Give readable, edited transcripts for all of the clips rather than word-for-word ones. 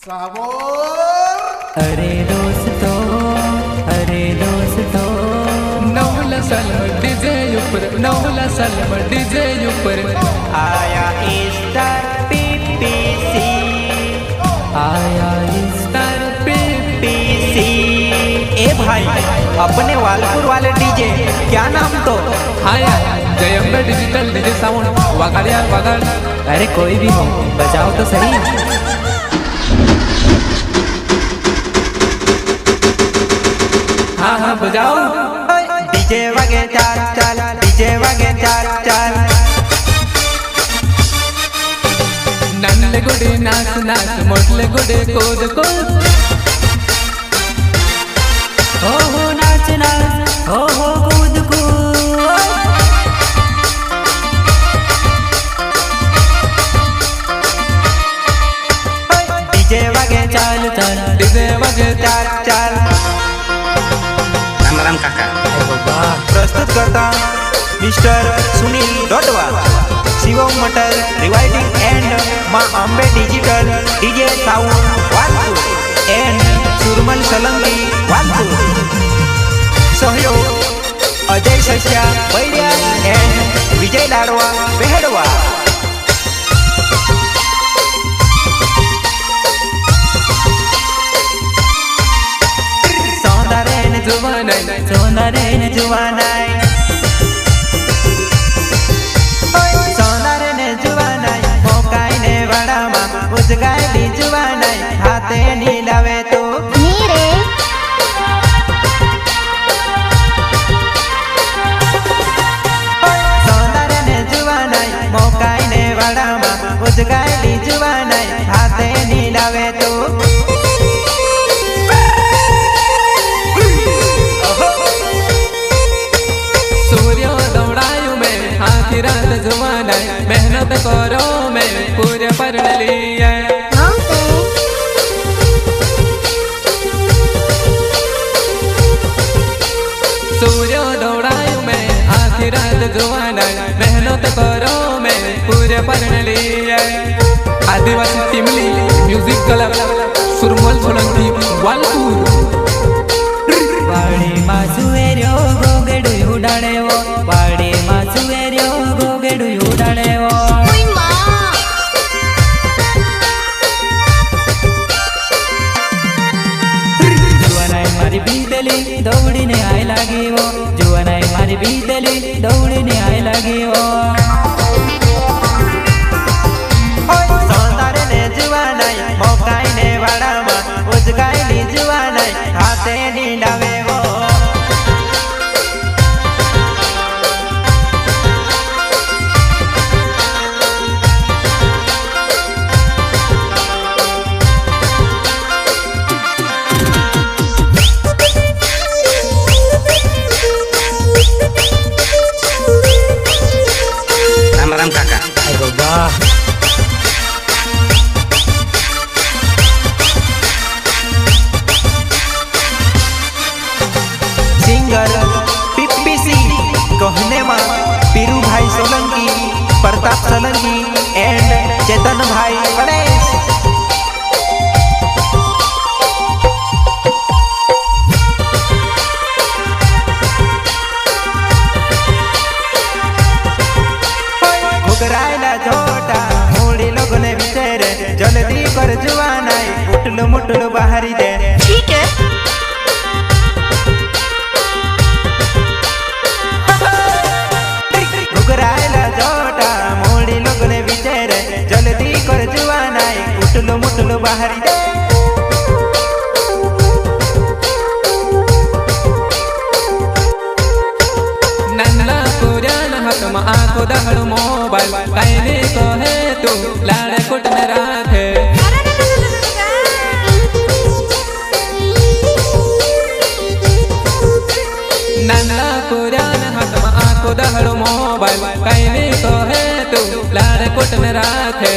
अरे दोस्तों नौला सलम डीजे ऊपर नौला सलम डीजे ऊपर आया स्टार पीपीसी आया स्टार पीपीसी। ए भाई अपने वालपुर वाले डीजे क्या नाम तो? आया जयम्बे डिजिटल डीजे साउंड वगाड़िया वगाड़। अरे कोई भी हो बजाओ तो सही। हाँ हाँ बजाओ। डीजे वगे चाल चाल डीजे वगे चाल चाल। नन्ले गुडे नाच नाच मोटले गुडे कूद कूद। हो नाच नाच हो कूद कूद। डीजे वगे चाल चल डीजे वगे चाल चाल। राम राम काका। प्रस्तुत करता मिस्टर सुनील डोडवा, शिवम मटर rewinding and Maa Ambe digital DJ sound Walpur and Suramal Salangi Walpur. सहयोग अजय सस्या बैरिया एंड विजय लाडवा बेहड़वा। सोनारेन जुवानाई सोनारेन जुवानाई मोकाईने वडामा उजगाई जुवानाई हाथे नीलावे तो नीरे सोनारेन जुवानाई मोकाईने वडामा उजगाई जुवानाई हाथे नीलावे तो। रात जुवाना मेहनत करो मैं पूरे पढ़ लिया। सूर्य दौड़ायु में आखिर रात जुवाना मेहनत करो मैं पूरे पढ़ लिया। आदिवासी टिमली म्यूजिक क्लब सुरमल सोलंकी वालपुर। वाड़ी मासुएरो गोगेडु उडाड़े वो वाड़ी मासुएरो गोगेडु उडाड़े वो। जुवानाई मारी बीतली दौड़ी ने आए लगी वो जुवानाई मारी बीतली दौड़ी ने आए लगी वो। सोनारे ने जुवानाई मोकाई ने वाडामा उजगाई नी जुवानाई हाथे नीलावे वो। राम राम काका। सिंगर पीपीसी कहने में पीरू भाई सोलंकी, प्रताप सोलंकी एंड चेतन भाई गणेश। घुघरायला छोटा मोड़ी लोग ने बिचारे जल्दी कर जुवानाई मुटलू मुटलू बाहरी दे। ठीक है घुघरायला छोटा मोड़ी लोग ने बिचारे जल्दी कर जुवानाई मुटलू मुटलू बाहरी दे। नन्ना पुरान हाथ में आंखों दहड़ मोबाइल कायने को है तू लाड़ कुट न राखे। नन्ना पुरान हाथ में आंखों दहड़ मोबाइल कायने को है तू लाड़ कुट न राखे।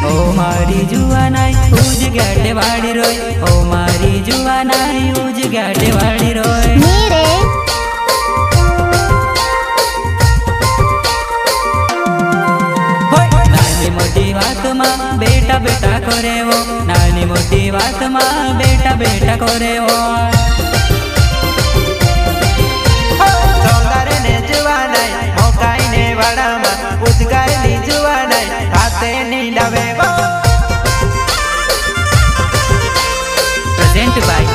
ओ मारी जुवानाई उज गाटे वाड़ी रोय ओ मारी जुवानाई उज गाटे वाड़ी रोय। नीरे बेटा बेटा करे वो नानी मोटी बात में बेटा बेटा करे वो सोंगारे ने जुवानाई मोकाई ने वाड़ामा उजगायली जुवानाई हाथे नीलावे वो present by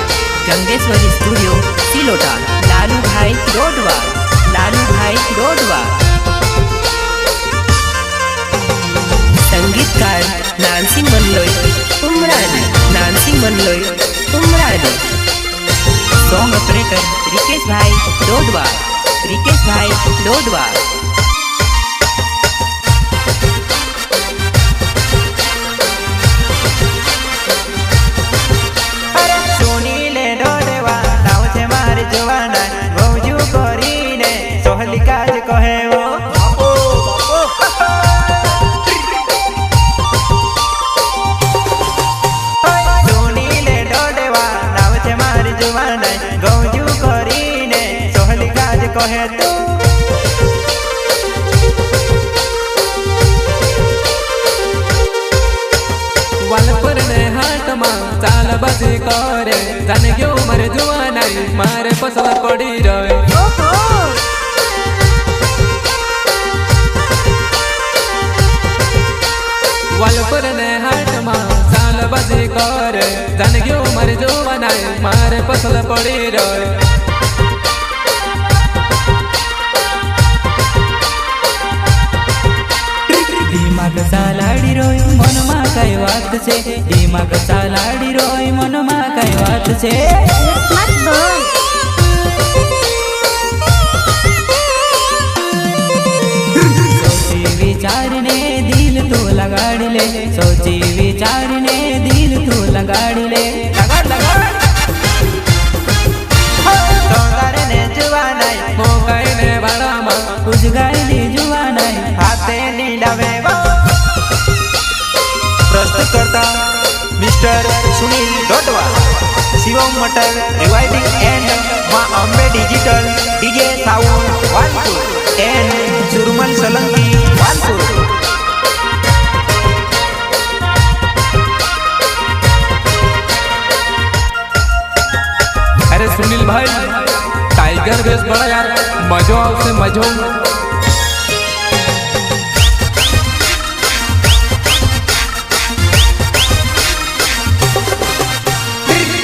Gangeshwari studio Silota Lalu भाई रोडवा संगीतकार नानसी मनलोई उमरानी सॉन्ग ऑपरेटर रिकेश भाई डोडवा सुनीले डोडेवा नाव छे मारी जुवाना गौजू करीने सोहली काज कहे वो सुनीले डोडेवा नाव छे मारी जुवाना गौजू करीने सोहली काज कहे तू वालपुर ने हाथ में चाल बजी करे जाने क्यों मर जुआनाई मारे फसल पड़ी रहे वालपुर ने हाथ में चाल बजी करे जाने क्यों मर जुआनाई मारे फसल पड़ी रहे दिमाग चालाडी रोय मनमा कई बात छे दिमाग चालाडी रोय मनमा कई बात छे मत बोल सोची विचारने दिल तू लगाड़ी ले सोची विचारने दिल तू लगाड़ी ले सोंगारे ने जुवानाई मोकाई ने वाड़ामा उजगायली जुवानाई हाथे नीलावे वो प्रस्तुत करता मिस्टर सुनील डोडवा शिवम मटर rewinding and Maa Ambe digital DJ sound Walpur and Suramal Salanki Walpur अरे सुनील भाई टाइगर बेस बड़ा यार मजो आवसे मजो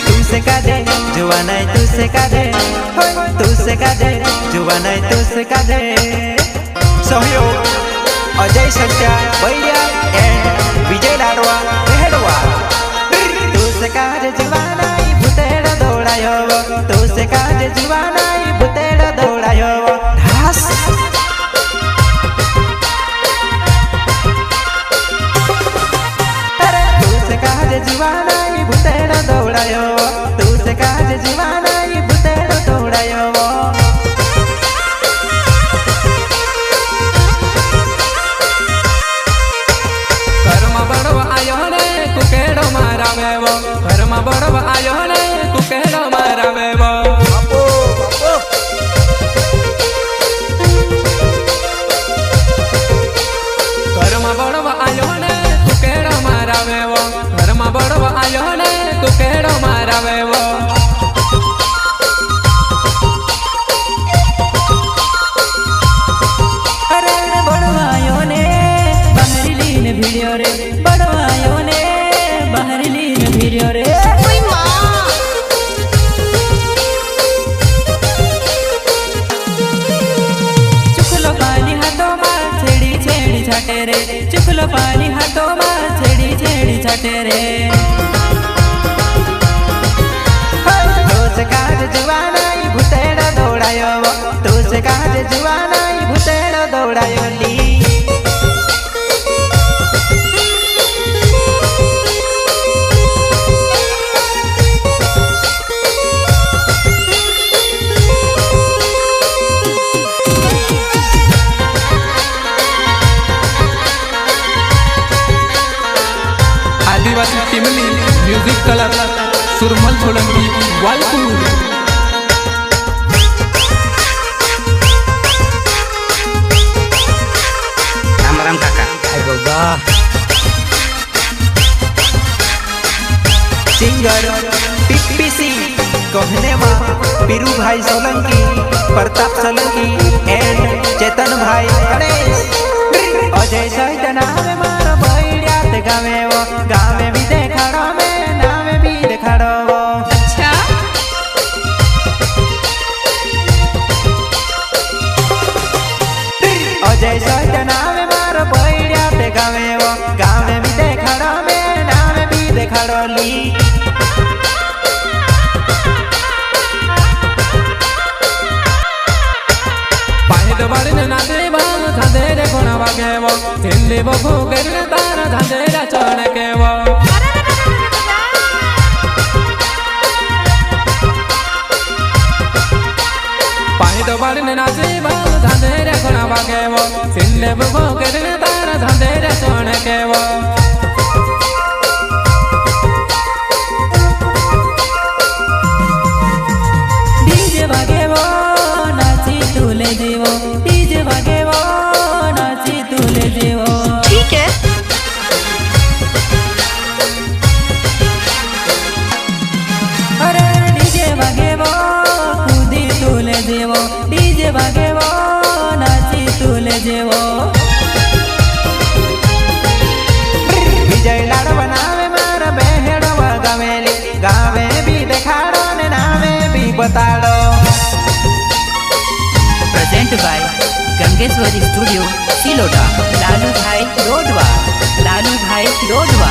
तुसे का दे जुवानाई तुसे का दे जुवानाई तुसे का दे सहयोग अजय सच्चा बैलिया एंड विजय लाडवा हेडवा तुसे का दे जुवानाई भूतेड़ा दौड़ायो तुसे का दे जुवानाई भूतेड़ा दौड़ायो ढास तुसे का दे जुवानाई भूतेड़ा दौड़ायो तुसे का दे जुवानाई भूतेड़ा दौड़ायो घरमा बड़ो आयो ने कुकेड़ो मारावे वो घरमा बड़ो आयो ने कुकेड़ो मारावे वो घरमा बड़ो आयो ने कुकेड़ो मारावे वो घरमा बड़ो आयो ने कुकेड़ो मारावे वो अरे बड़वायो ने बाहरी लीन वीडियो रे बड़वायो ने बाहरी लीन वीडियो रे ओए मां चुकलो पानी हाथों में छेड़ी छेड़ी छाटे रे चुकलो पानी हाथों में छेड़ी छेड़ी छाटे रे तुसे का दे जुवानाई भूतेड़ा दौड़ायो तुसे का दे जुवानाई भूतेड़ा दौड़ायो ली आदिवासी टिमली म्यूजिक कलाकार सुरमल सोलंकी वालपुर राम राम काका अरे बाबा सिंगर पीपीसी कहने माँ पीरू भाई सोलंकी, प्रताप सोलंकी एंड चेतन भाई गणेश। अजय सहित नाम मारो बैरिया ते गावे वो, गावे भी देखाड़ो में नाम भी देखाड़ो वो। अच्छा अजय सहित नाम मारो बैरिया ते गावे वो, गावे भी देखाड़ो में नाम भी देखाड़ो ली। बाड़ीने नाचे बाल धांधेरे कोणा वागेवो, थिंडी बघू गेरने तारा धांधेरा चणकेवो। बाड़ीने नाचे बाल धांधेरे कोणा वागेवो, थिंडी बघू गेरने तारा धांधेरा चणकेवो। डीजे वागेवो नाची तुले देवो, डीजे वागेवो नाची तुले देवो। ठीक है अरे डीजे वागेवो कूदी तुले देवो, डीजे वागेवो नाची तुले देवो। विजय लाड़ बनावे मारा बेहड़वा गावेली, गावे भी देखाड़ो ने नामे भी बताड़ो। Present by Gangeshwari studio Silota, Lalu भाई रोडवा, लालू भाई रोडवा।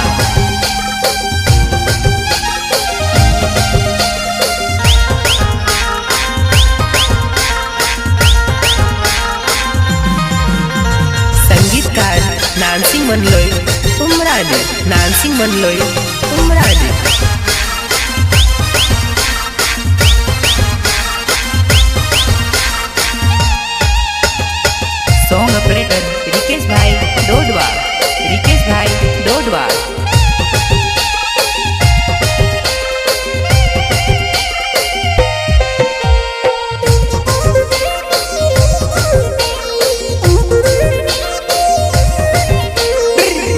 संगीतकार नानसिंह मनलोई उमरानी, नानसिंह मनलोई उमरानी। सॉन्ग ऑपरेटर रिकेश भाई डोडवा, रिकेश भाई डोडवा।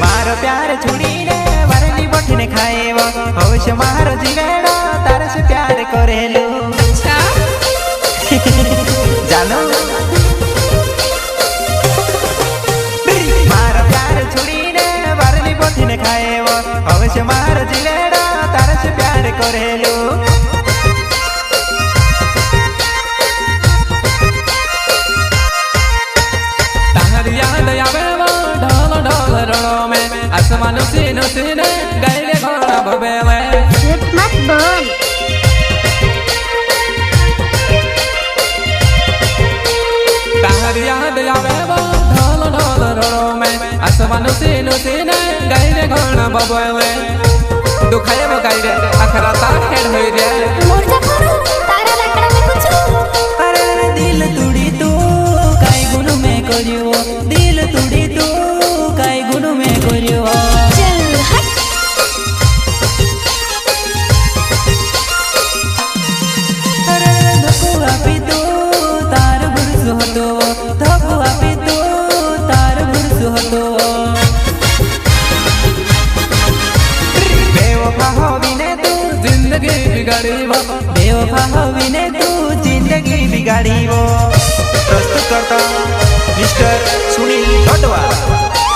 मारो प्यार छुड़ी ने वरली बोठने खाएवो, होश मारो जीवेड़ो तार से प्यार करेलू। अच्छा जानो मारो प्यार छुड़ी ने वरली बोठने खाएवो, होश मारो जीवेड़ो तार से प्यार करेलू। ताहर याद आवेवो ढोल ढोल रणो में, आसमान सीनो सीने गैले घोड़ा भवेवे। झूठ मत बोल। ताहर याद आवेवो ढोल ढोल रणो में, आसमान सीनो सीने गैले घोड़ा भवेवे। दुखाएवो गैले अखरा ताखेड़ होई रे। मुर्गा करो तारा लकड़ा में कुछ। अरे दिल तुड़ी तू काई गुनु में करियो, दिल तुड़ी तू काई गुनु में करियो। चल हट। अरे धकुआ पी तू तार बुरसु हतो, धकुआ पी तू तार बुरसु हतो। बेवफा हो बिने तू जिंदगी बिगाड़ी वो, बेवफा होविने तू जिंदगी बिगाड़ी वो। प्रस्तुत करता mister Sunil Dodwa,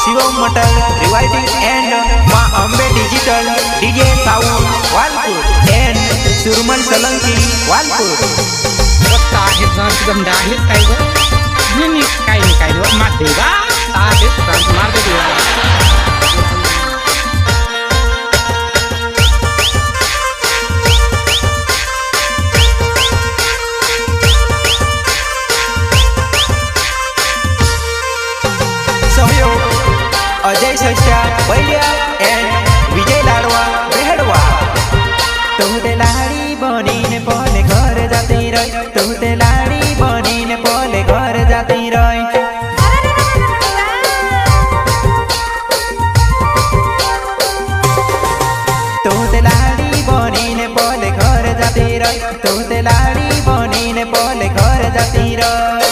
Shivam motor rewinding and Maa Ambe digital DJ sound Walpur and Suraman Solanki Walpur. Tahir जान गंदा हिट काइगो निनी काइगो मार देगा ताहिर जान मार देगा। सहयोग अजय सस्या बैलिया एंड विजय लाड़वा बेहड़वा। तोहते लाड़ी बनी ने पहले घर जाती रही, तोहते लाड़ी बनी ने पहले घर जाती रही। तोहते लाड़ी बनी ने पहले घर जाती रही, तोहते लाड़ी बनी ने पहले घर जाती रही।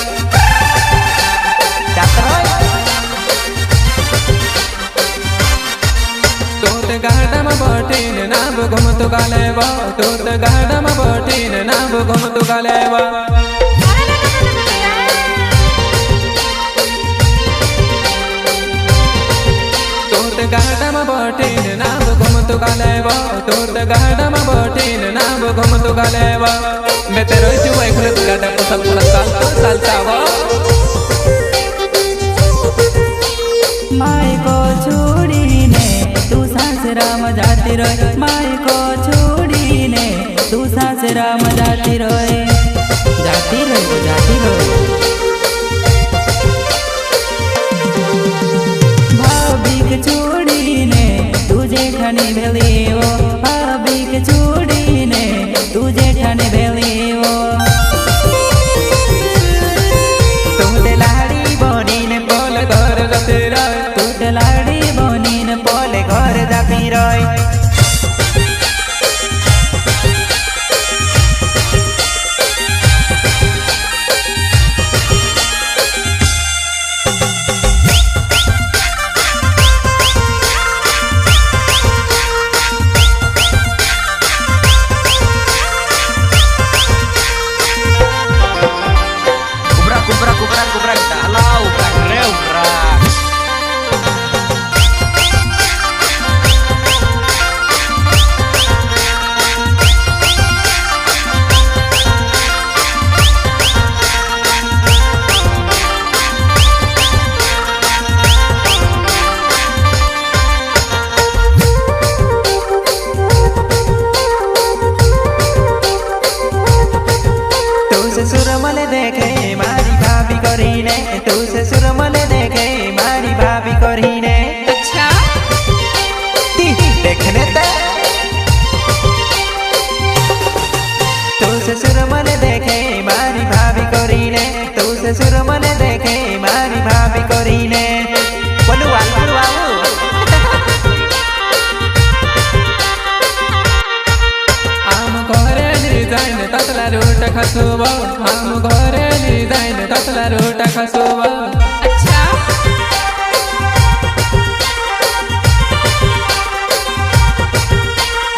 तोते गार्डन बटीन नाम घुमतु गालेवा तोत गाडम बटीन नाम घुमतु गालेवा तोत गाडम बटीन नाम घुमतु गालेवा तोत गाडम बटीन नाम घुमतु गालेवा मैं तेरो जुए खुले तू गाडा पसल पसल सालतावा माई को छोड़ीने तू सासराम जाती रोय माई को छोड़ीने तू सासराम जाती रोय जाती रोय जाती रोय भाभी के छोड़ीने तुझे ठाने भेलियो भाभी के छोड़ीने तुझे ठाने भेलियो तुमते लाड़ी बनीने बोल घर जाते राय लाड़ी बोनीन पोले घर जाती रही kubrak dalau ubrak ससुर मले देखे मारी भाभी करीने तू ससुर मले देखे मारी भाभी करीने अच्छा देखने ते तू ससुर मले देखे मारी भाभी करीने तू ससुर मले देखे मारी भाभी करीने बोलू आलू आलू आम घरे जाइन ततला रोट खसुबा हम घरे जाइन ततला रोट खसुबा अच्छा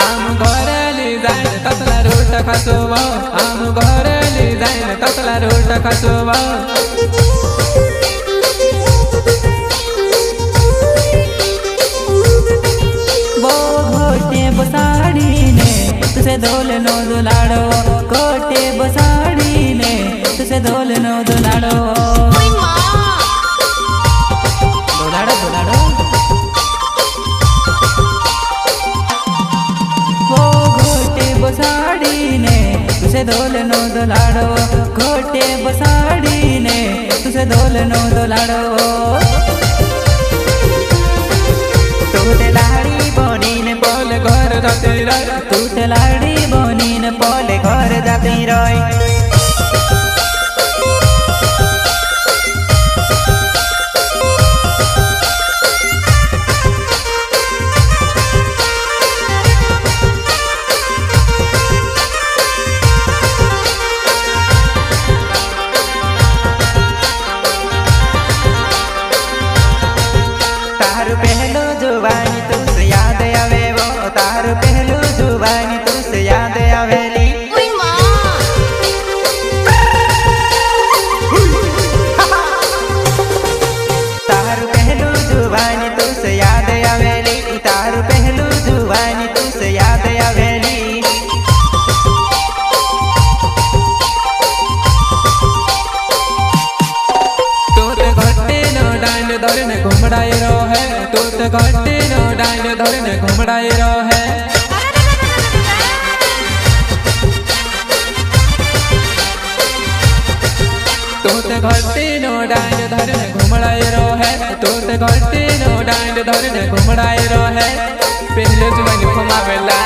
हम घरे जाइन ततला रोट खसुबा हम घरे जाइन ततला रोट खसुबा वो घोटे बसाड़ी ने तुसे धोल नो दुलाड़ो घोटे बसाड़ी ने तुसे धोल नो दुलाड़ो दुलाड़ो दुलाड़ो वो घोटे बसाड़ी ने तुसे धोल नो दुलाड़ो घोटे बसाड़ी ने तुसे धोल नो दुलाड़ो तू लाड़ी बनीने बोल घर जाते राय तू ते लाड़ी बोनीन पोले घर जाती रही तारू पहलू जुबानी तुझसे याद आवे वो तारू पहलू जुबानी तुझसे याद आवेली तारू पहलू जुबानी तुझसे याद आवेली तारू पहलू जुबानी तुझसे याद आवेली तोत घट्टे नो डांड धरने घुमड़ाई रो है तोत घट्टे नो डांड धरने घुमड़ाई रो है तोत घट्टे नो डांड धरने घुमड़ाई रो है तोत घट्टे नो डांड धरने घुमड़ाई रो है पहले जुबानी घुमावेला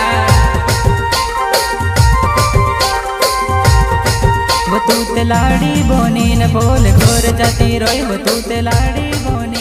वो तू ते लाड़ी बोनीन बोल घोर जाती रोय वो तू ते लाड़ी बोनी